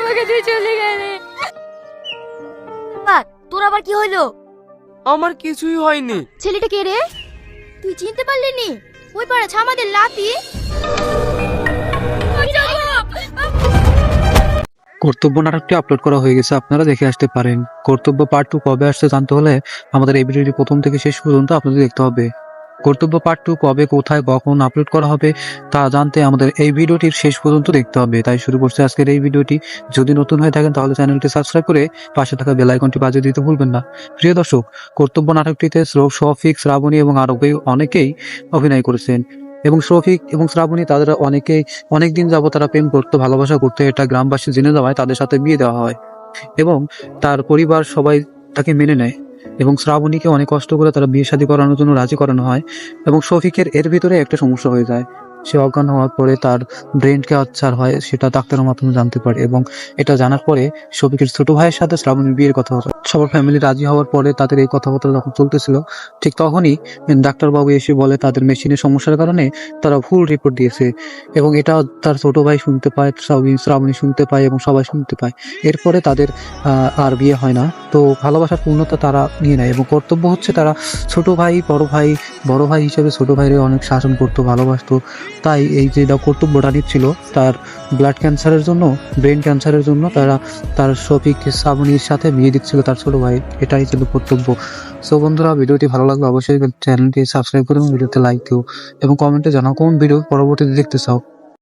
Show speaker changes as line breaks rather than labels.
আমাকে দিয়ে চলে গেলে। তোর আবার কি হইলো?
আমার কিছুই হয়নি।
ছেলেটা কে রে? তুই চিনতে পারলি নি? ওই পাড়া আমাদের লাতি।
কর্তব্য নাটকটি আপলোড করা হয়ে গেছে, আপনারা দেখে আসতে পারেন। কর্তব্য পার্ট 2 কবে আসছে জানতে হলে আমাদের এই ভিডিওটি প্রথম থেকে শেষ পর্যন্ত আপনাদের দেখতে হবে। কর্তব্য পার্ট 2 কবে, কোথায়, কখন আপলোড করা হবে তা জানতে আমাদের এই ভিডিওটির শেষ পর্যন্ত দেখতে হবে। তাই শুরু করছে আজকের এই ভিডিওটি। যদি নতুন হয়ে থাকেন তাহলে চ্যানেলটি সাবস্ক্রাইব করে পাশে থাকা বেল আইকনটি বাজিয়ে দিতে ভুলবেন না। প্রিয় দর্শক, কর্তব্য নাটকটিতে শফিক, শ্রাবণী এবং আরো অনেকেই অভিনয় করেছেন। এবং শফিক এবং শ্রাবণী তাদের অনেকদিন যাবত তারা প্রেম করতো, ভালোবাসা করতো। এটা গ্রামবাসী জেনে যাওয়ায় তাদের সাথে বিয়ে দেওয়া হয় এবং তার পরিবার সবাই তাকে মেনে নেয় এবং শ্রাবণীকে অনেক কষ্ট করে তারা বিয়ে শাদী করানোর জন্য রাজি করানো হয়। এবং শফিকের এর ভিতরে একটা সমস্যা হয়ে যায়। সে অজ্ঞান হওয়ার পরে তার ব্রেন ক্যান্সার হয়, সেটা ডাক্তারের মাধ্যমে জানতে পারে। এবং এটা জানার পরে শফিকের ছোট ভাইয়ের সাথে শ্রাবণীর বিয়ের কথা হতো। সবার ফ্যামিলি রাজি হওয়ার পরে তাদের এই কথাবার্তা যখন চলতেছিল, ঠিক তখনই ডাক্তারবাবু এসে বলে তাদের মেশিনের সমস্যার কারণে তারা ভুল রিপোর্ট দিয়েছে। এবং এটা তার ছোট ভাই শুনতে পায়, শ্রাবণী শুনতে পায় এবং সবাই শুনতে পায়। এরপরে তাদের আর বিয়ে হয় না। তো ভালোবাসার পূর্ণতা তারা নিয়ে নেয় এবং কর্তব্য হচ্ছে তারা ছোট ভাই বড় ভাই হিসেবে ছোট ভাইরে অনেক শাসন করতো, ভালোবাসতো। তাই এই যে কর্তব্যটা নিচ্ছিল তার ব্লাড ক্যান্সারের জন্য, ব্রেন ক্যান্সারের জন্য তার শফিক শ্রাবণীর সাথে বিয়ে দিচ্ছিল তার ছোট ভাই। এটাই ছিল কর্তব্য। সো বন্ধুরা, ভিডিওটি ভালো লাগলে অবশ্যই চ্যানেলটি সাবস্ক্রাইব করুন, ভিডিওতে লাইক দিও এবং কমেন্টে জানাও কোন ভিডিও পরবর্তীতে দেখতে চাও।